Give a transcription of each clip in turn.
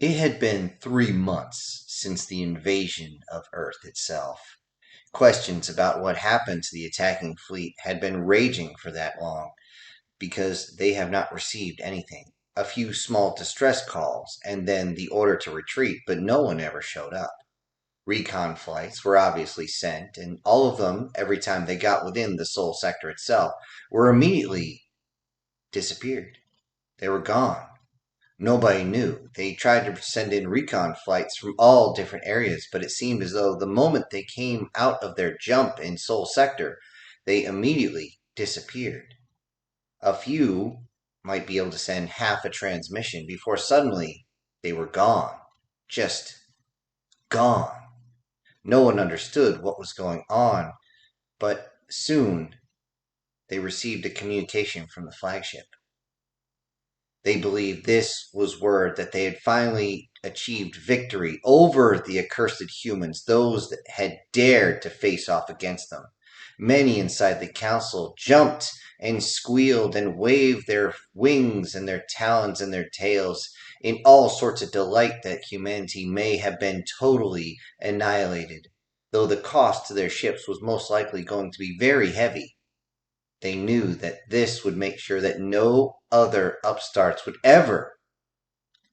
It had been 3 months since the invasion of Earth itself. Questions about what happened to the attacking fleet had been raging for that long because they have not received anything. A few small distress calls and then the order to retreat, but no one ever showed up. Recon flights were obviously sent, and all of them, every time they got within the Sol sector itself, were immediately disappeared. They were gone. Nobody knew. They tried to send in recon flights from all different areas, but it seemed as though the moment they came out of their jump in Sol Sector, they immediately disappeared. A few might be able to send half a transmission before suddenly they were gone. Just gone. No one understood what was going on, but soon they received a communication from the flagship. They believed this was word that they had finally achieved victory over the accursed humans, those that had dared to face off against them. Many inside the council jumped and squealed and waved their wings and their talons and their tails in all sorts of delight that humanity may have been totally annihilated, though the cost to their ships was most likely going to be very heavy. They knew that this would make sure that no other upstarts would ever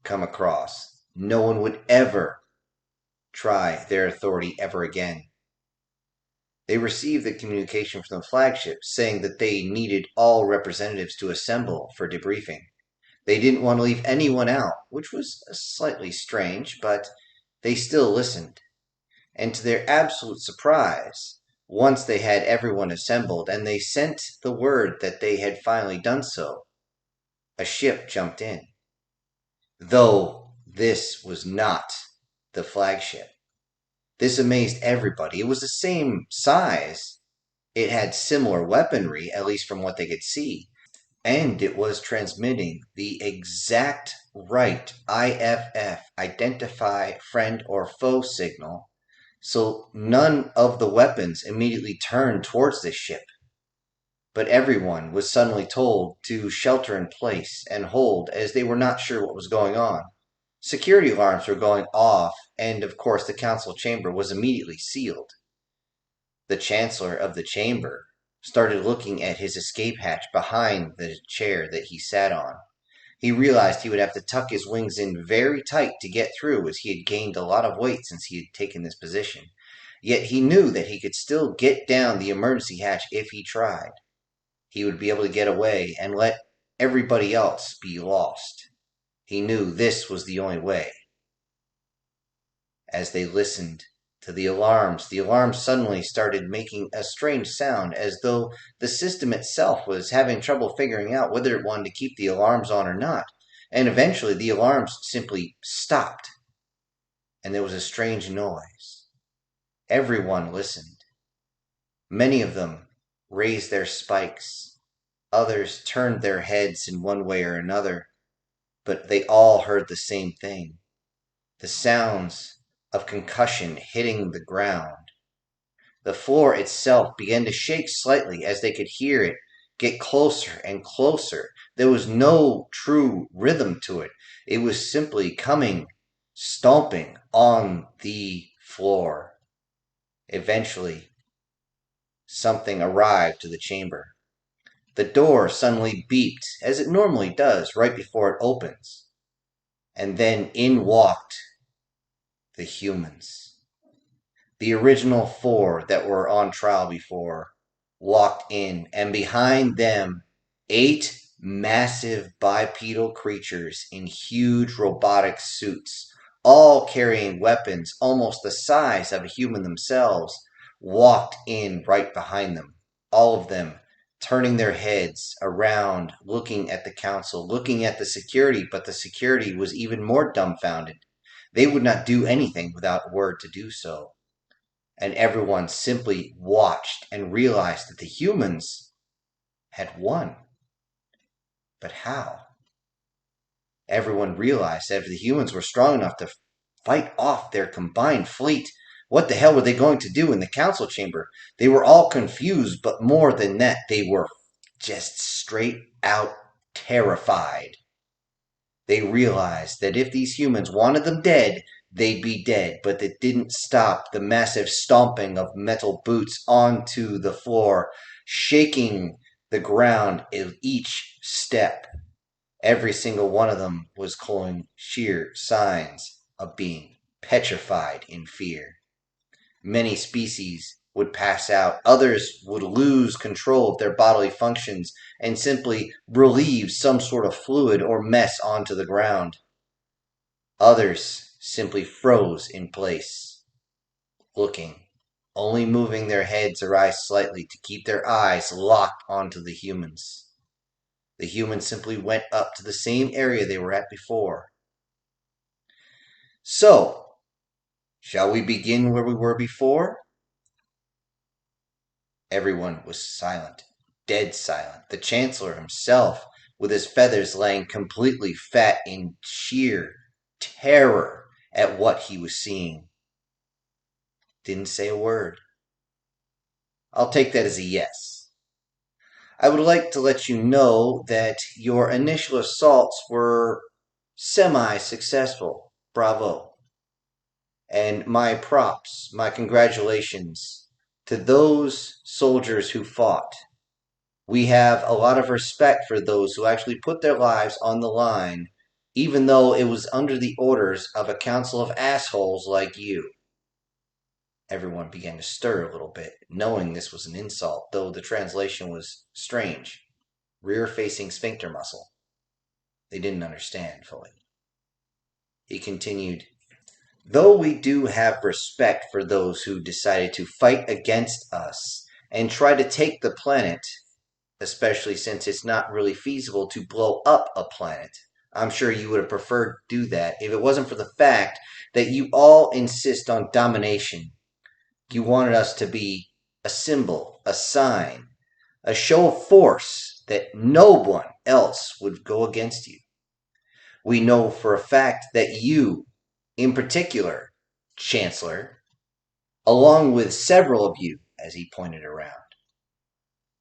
come across. No one would ever try their authority ever again. They received the communication from the flagship saying that they needed all representatives to assemble for debriefing. They didn't want to leave anyone out, which was slightly strange, but they still listened. And to their absolute surprise, once they had everyone assembled and they sent the word that they had finally done so, a ship jumped in. Though this was not the flagship. This amazed everybody. It was the same size. It had similar weaponry, at least from what they could see. And it was transmitting the exact right IFF, identify friend or foe signal. So none of the weapons immediately turned towards this ship. But everyone was suddenly told to shelter in place and hold as they were not sure what was going on. Security alarms were going off, and of course the council chamber was immediately sealed. The chancellor of the chamber started looking at his escape hatch behind the chair that he sat on. He realized he would have to tuck his wings in very tight to get through, as he had gained a lot of weight since he had taken this position. Yet he knew that he could still get down the emergency hatch if he tried. He would be able to get away and let everybody else be lost. He knew this was the only way. As they listened to the alarms suddenly started making a strange sound, as though the system itself was having trouble figuring out whether it wanted to keep the alarms on or not. And eventually the alarms simply stopped, and there was a strange noise. Everyone listened. Many of them raised their spikes. Others turned their heads in one way or another, but they all heard the same thing. The sounds of concussion hitting the ground. The floor itself began to shake slightly as they could hear it get closer and closer. There was no true rhythm to it. It was simply coming, stomping on the floor. Eventually, something arrived to the chamber. The door suddenly beeped, as it normally does right before it opens. And then in walked the humans. The original 4 that were on trial before walked in, and behind them, 8 massive bipedal creatures in huge robotic suits, all carrying weapons almost the size of a human themselves, walked in right behind them. All of them turning their heads around, looking at the council, looking at the security, but the security was even more dumbfounded. They would not do anything without word to do so. And everyone simply watched and realized that the humans had won. But how? Everyone realized that if the humans were strong enough to fight off their combined fleet, what the hell were they going to do in the council chamber? They were all confused, but more than that, they were just straight out terrified. They realized that if these humans wanted them dead, they'd be dead, but that didn't stop the massive stomping of metal boots onto the floor, shaking the ground at each step. Every single one of them was showing sheer signs of being petrified in fear. Many species would pass out, others would lose control of their bodily functions and simply relieve some sort of fluid or mess onto the ground. Others simply froze in place, looking, only moving their heads or eyes slightly to keep their eyes locked onto the humans. The humans simply went up to the same area they were at before. So, shall we begin where we were before? Everyone was silent, dead silent. The Chancellor himself, with his feathers laying completely fat in sheer terror at what he was seeing, didn't say a word. I'll take that as a yes. I would like to let you know that your initial assaults were semi-successful. Bravo. And my props, my congratulations to those soldiers who fought. We have a lot of respect for those who actually put their lives on the line, even though it was under the orders of a council of assholes like you. Everyone began to stir a little bit, knowing this was an insult, though the translation was strange. Rear-facing sphincter muscle. They didn't understand fully. He continued, though we do have respect for those who decided to fight against us and try to take the planet, especially since it's not really feasible to blow up a planet. I'm sure you would have preferred to do that if it wasn't for the fact that you all insist on domination. You wanted us to be a symbol, a sign, a show of force that no one else would go against you. We know for a fact that you, in particular, Chancellor, along with several of you, as he pointed around,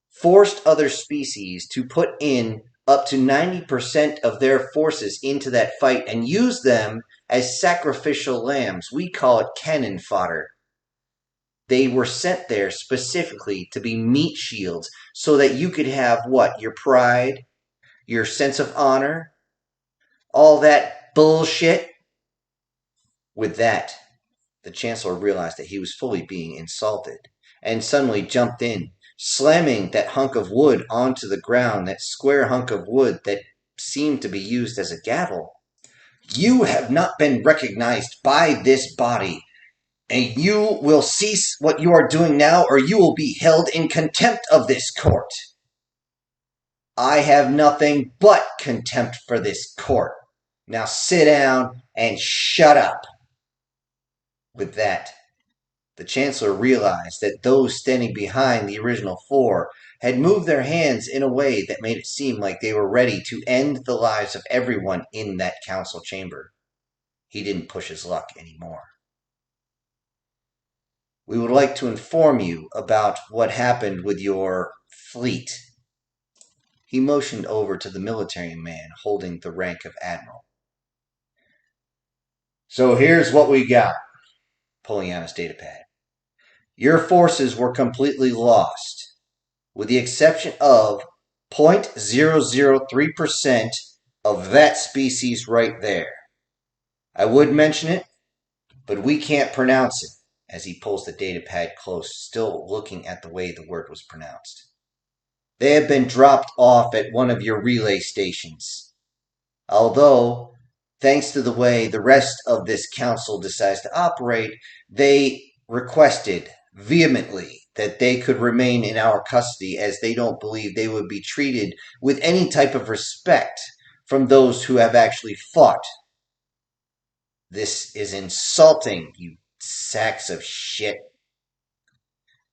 forced other species to put in up to 90% of their forces into that fight and use them as sacrificial lambs. We call it cannon fodder. They were sent there specifically to be meat shields so that you could have what? Your pride, your sense of honor, all that bullshit. With that, the Chancellor realized that he was fully being insulted and suddenly jumped in, slamming that hunk of wood onto the ground, that square hunk of wood that seemed to be used as a gavel. You have not been recognized by this body, and you will cease what you are doing now, or you will be held in contempt of this court. I have nothing but contempt for this court. Now sit down and shut up. With that, the Chancellor realized that those standing behind the original four had moved their hands in a way that made it seem like they were ready to end the lives of everyone in that council chamber. He didn't push his luck anymore. We would like to inform you about what happened with your fleet. He motioned over to the military man holding the rank of admiral. So here's what we got, pulling out his datapad. Your forces were completely lost, with the exception of 0.003% of that species right there. I would mention it, but we can't pronounce it, as he pulls the datapad close, still looking at the way the word was pronounced. They have been dropped off at one of your relay stations. Although, thanks to the way the rest of this council decides to operate, they requested vehemently that they could remain in our custody, as they don't believe they would be treated with any type of respect from those who have actually fought. This is insulting, you sacks of shit.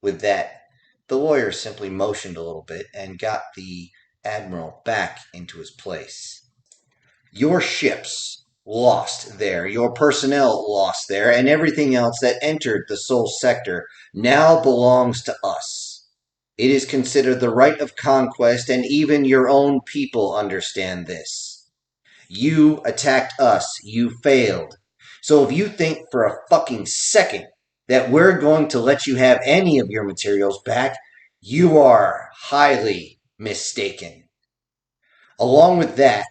With that, the lawyer simply motioned a little bit and got the admiral back into his place. Your ships lost there, your personnel lost there, and everything else that entered the Soul Sector now belongs to us. It is considered the right of conquest, and even your own people understand this. You attacked us. You failed. So if you think for a fucking second that we're going to let you have any of your materials back, you are highly mistaken. Along with that,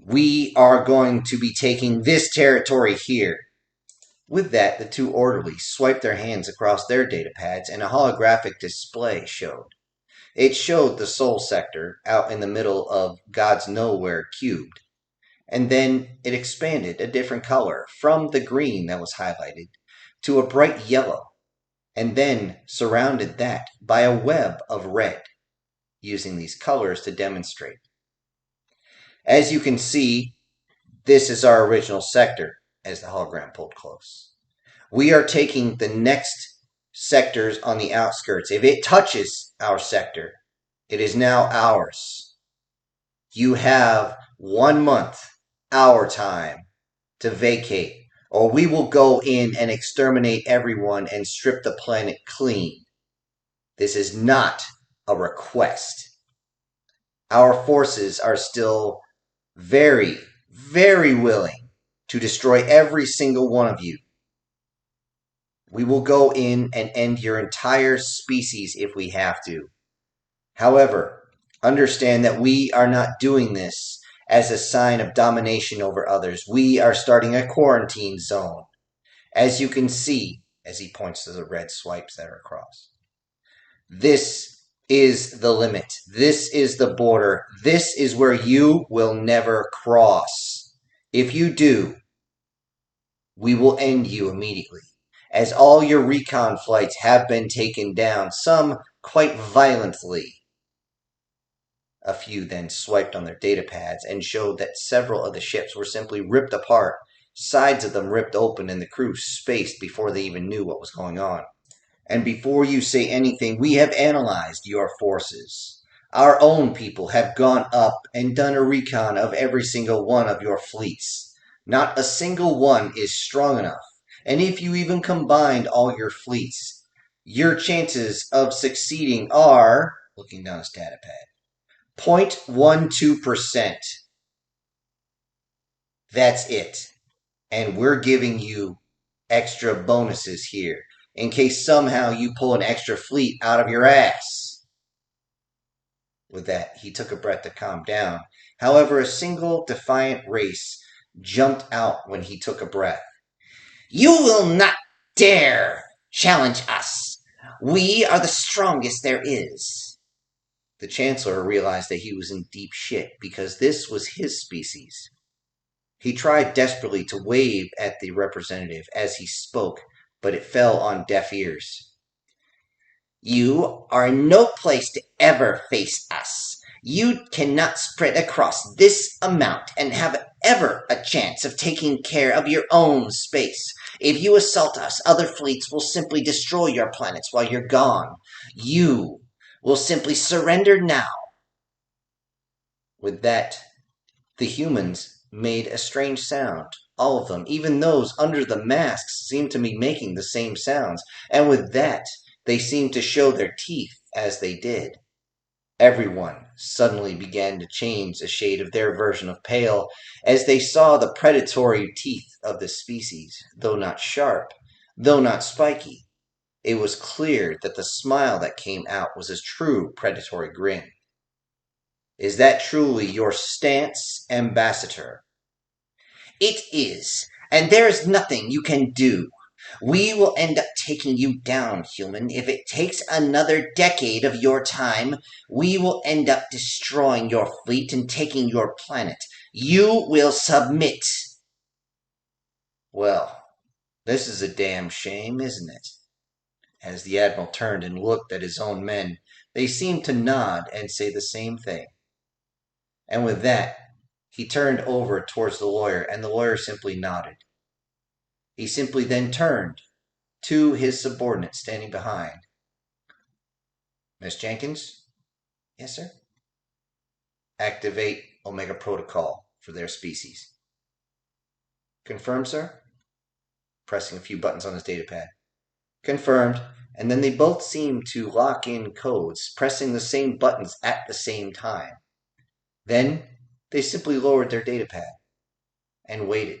we are going to be taking this territory here. With that, the two orderlies swiped their hands across their data pads and a holographic display showed. It showed the Soul Sector out in the middle of God's Nowhere cubed. And then it expanded a different color from the green that was highlighted to a bright yellow, and then surrounded that by a web of red, using these colors to demonstrate. As you can see, this is our original sector, as the hologram pulled close. We are taking the next sectors on the outskirts. If it touches our sector, it is now ours. You have 1 month, our time, to vacate, or we will go in and exterminate everyone and strip the planet clean. This is not a request. Our forces are still very, very willing to destroy every single one of you. We will go in and end your entire species if we have to. However, understand that we are not doing this as a sign of domination over others. We are starting a quarantine zone. As you can see, as he points to the red swipes that are across. This is the limit. This is the border. This is where you will never cross. If you do, we will end you immediately, as all your recon flights have been taken down, some quite violently. A few then swiped on their data pads and showed that several of the ships were simply ripped apart, sides of them ripped open, and the crew spaced before they even knew what was going on. And before you say anything, we have analyzed your forces. Our own people have gone up and done a recon of every single one of your fleets. Not a single one is strong enough. And if you even combined all your fleets, your chances of succeeding are, looking down his data pad, 0.12%. That's it. And we're giving you extra bonuses here in case somehow you pull an extra fleet out of your ass. With that, he took a breath to calm down. However, a single defiant race jumped out when he took a breath. You will not dare challenge us. We are the strongest there is. The Chancellor realized that he was in deep shit because this was his species. He tried desperately to wave at the representative as he spoke, but it fell on deaf ears. You are in no place to ever face us. You cannot spread across this amount and have ever a chance of taking care of your own space. If you assault us, other fleets will simply destroy your planets while you're gone. You will simply surrender now. With that, the humans made a strange sound. All of them, even those under the masks, seemed to be making the same sounds. And with that, they seemed to show their teeth as they did. Everyone suddenly began to change a shade of their version of pale as they saw the predatory teeth of the species, though not sharp, though not spiky. It was clear that the smile that came out was a true predatory grin. Is that truly your stance, Ambassador? It is, and there is nothing you can do. We will end up taking you down, human. If it takes another decade of your time, we will end up destroying your fleet and taking your planet. You will submit. Well, this is a damn shame, isn't it? As the Admiral turned and looked at his own men, they seemed to nod and say the same thing. And with that, he turned over towards the lawyer, and the lawyer simply nodded. He simply then turned to his subordinate standing behind. Miss Jenkins? Yes, sir? Activate Omega Protocol for their species. Confirmed, sir? Pressing a few buttons on his datapad. Confirmed. And then they both seemed to lock in codes, pressing the same buttons at the same time. Then They simply lowered their datapad and waited.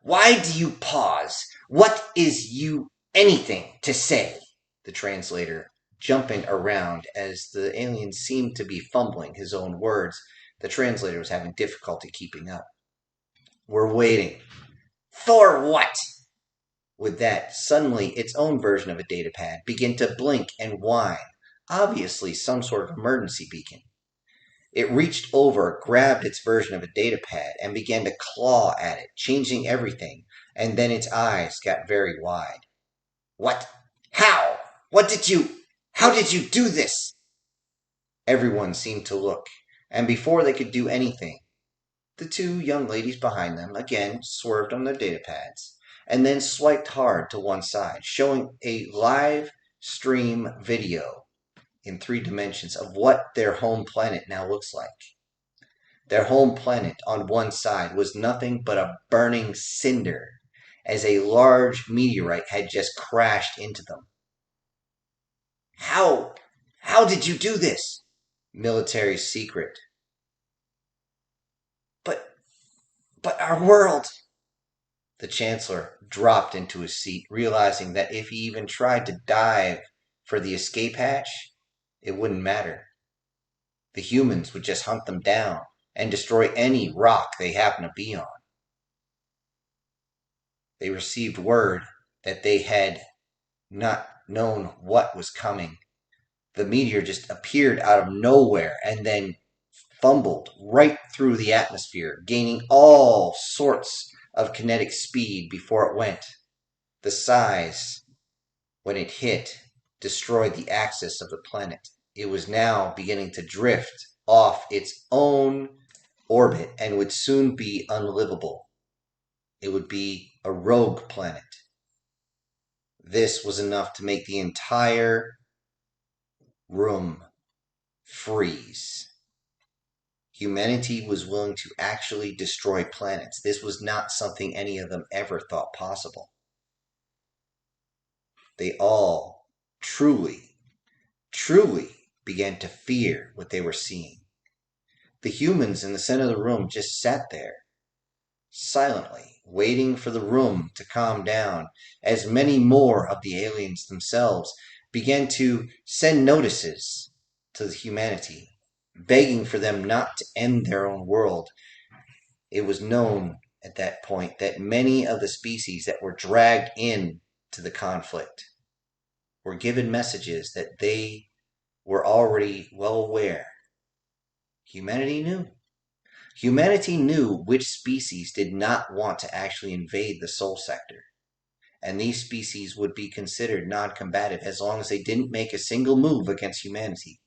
"Why do you pause? What is you anything to say?" The translator, jumping around as the alien seemed to be fumbling his own words. The translator was having difficulty keeping up. "We're waiting." "For what?" With that, suddenly its own version of a datapad began to blink and whine, obviously some sort of emergency beacon. It reached over, grabbed its version of a datapad, and began to claw at it, changing everything, and then its eyes got very wide. "What? How? How did you do this?" Everyone seemed to look, and before they could do anything, the two young ladies behind them again swerved on their datapads, and then swiped hard to one side, showing a live stream video in 3 dimensions of what their home planet now looks like. Their home planet on one side was nothing but a burning cinder, as a large meteorite had just crashed into them. How did you do this?" Military secret. But our world." The Chancellor dropped into his seat, realizing that if he even tried to dive for the escape hatch, it wouldn't matter. The humans would just hunt them down and destroy any rock they happen to be on. They received word that they had not known what was coming. The meteor just appeared out of nowhere and then fumbled right through the atmosphere, gaining all sorts of kinetic speed before it went. The size, when it hit, destroyed the axis of the planet. It was now beginning to drift off its own orbit and would soon be unlivable. It would be a rogue planet. This was enough to make the entire room freeze. Humanity was willing to actually destroy planets. This was not something any of them ever thought possible. They all truly began to fear what they were seeing. The humans in the center of the room just sat there, silently, waiting for the room to calm down, as many more of the aliens themselves began to send notices to the humanity, begging for them not to end their own world. It was known at that point that many of the species that were dragged in to the conflict were given messages that they were already well aware. Humanity knew. Humanity knew which species did not want to actually invade the Soul Sector, and these species would be considered non-combative as long as they didn't make a single move against humanity.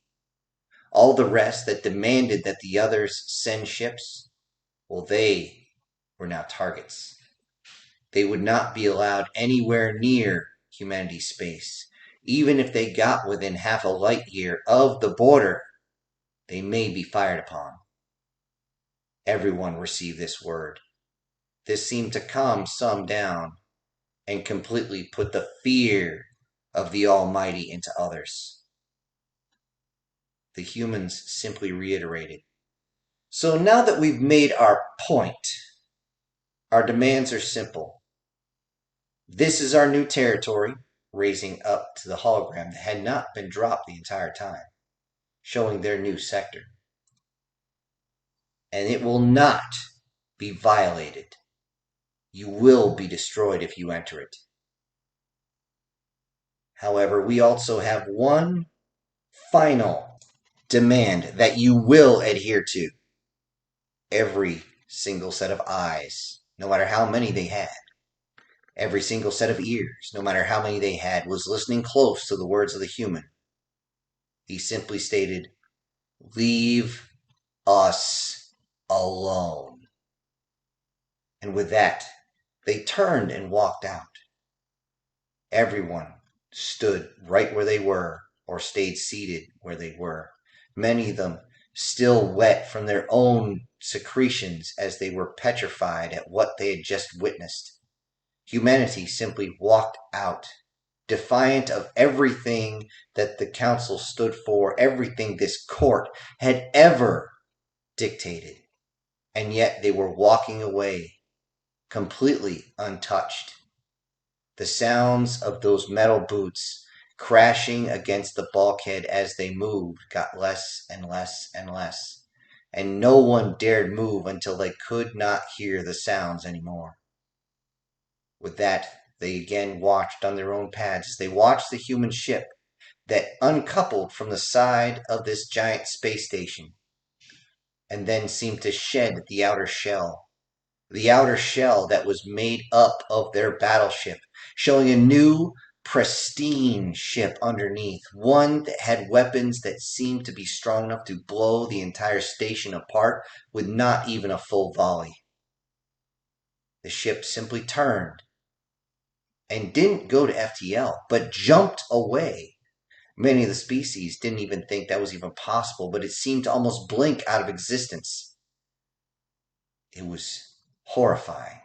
All the rest that demanded that the others send ships, well, they were now targets. They would not be allowed anywhere near humanity's space. Even if they got within half a light year of the border, they may be fired upon. Everyone received this word. This seemed to calm some down and completely put the fear of the Almighty into others. The humans simply reiterated, "So now that we've made our point, our demands are simple. This is our new territory," raising up to the hologram that had not been dropped the entire time, showing their new sector. "And it will not be violated. You will be destroyed if you enter it. However, we also have one final demand that you will adhere to. Every single set of eyes, no matter how many they had, every single set of ears, no matter how many they had, was listening close to the words of the human. He simply stated, 'Leave us alone.' And with that, they turned and walked out. Everyone stood right where they were, or stayed seated where they were. Many of them still wet from their own secretions as they were petrified at what they had just witnessed. Humanity simply walked out, defiant of everything that the council stood for, everything this court had ever dictated. And yet they were walking away, completely untouched. The sounds of those metal boots crashing against the bulkhead as they moved got less and less and less, and no one dared move until they could not hear the sounds anymore. With that, they again watched on their own pads as they watched the human ship that uncoupled from the side of this giant space station and then seemed to shed the outer shell that was made up of their battleship, showing a new, pristine ship underneath, one that had weapons that seemed to be strong enough to blow the entire station apart with not even a full volley. The ship simply turned and didn't go to FTL, but jumped away. Many of the species didn't even think that was even possible, but it seemed to almost blink out of existence. It was horrifying.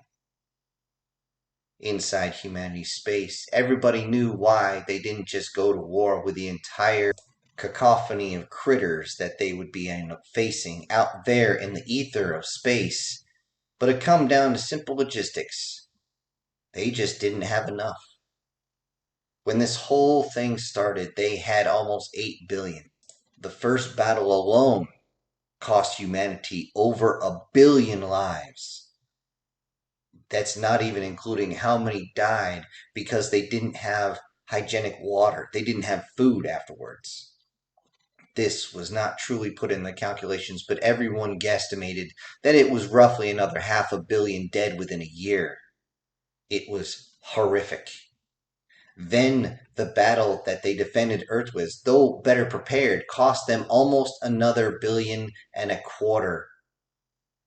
Inside humanity's space, everybody knew why they didn't just go to war with the entire cacophony of critters that they would be facing out there in the ether of space, but it come down to simple logistics. They just didn't have enough. When this whole thing started, they had almost 8 billion. The first battle alone cost humanity over 1 billion lives. That's not even including how many died because they didn't have hygienic water. They didn't have food afterwards. This was not truly put in the calculations, but everyone guesstimated that it was roughly another 500 million dead within a year. It was horrific. Then the battle that they defended Earth with, though better prepared, cost them almost another 1.25 billion.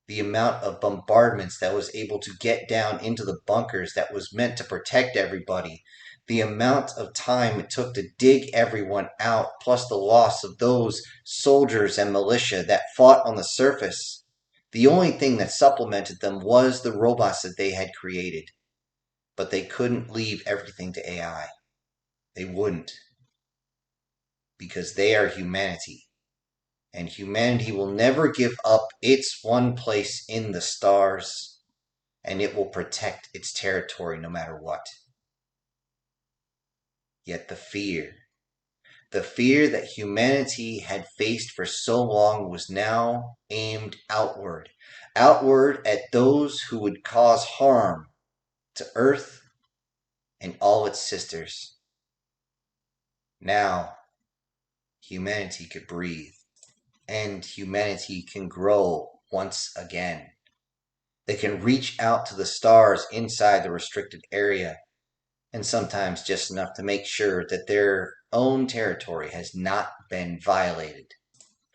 The amount of bombardments that was able to get down into the bunkers that was meant to protect everybody, the amount of time it took to dig everyone out, plus the loss of those soldiers and militia that fought on the surface. The only thing that supplemented them was the robots that they had created. But they couldn't leave everything to AI. They wouldn't. Because they are humanity. And humanity will never give up its one place in the stars, and it will protect its territory no matter what. Yet the fear that humanity had faced for so long was now aimed outward at those who would cause harm to Earth and all its sisters. Now, humanity could breathe, and humanity can grow once again. They can reach out to the stars inside the restricted area, and sometimes just enough to make sure that their own territory has not been violated.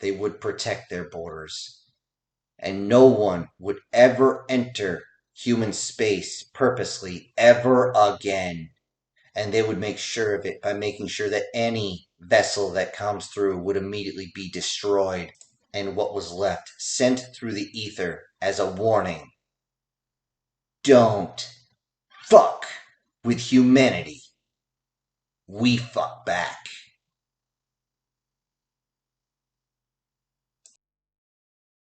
They would protect their borders, and no one would ever enter human space purposely ever again. And they would make sure of it by making sure that any vessel that comes through would immediately be destroyed, and what was left sent through the ether as a warning. Don't fuck with humanity. We fuck back.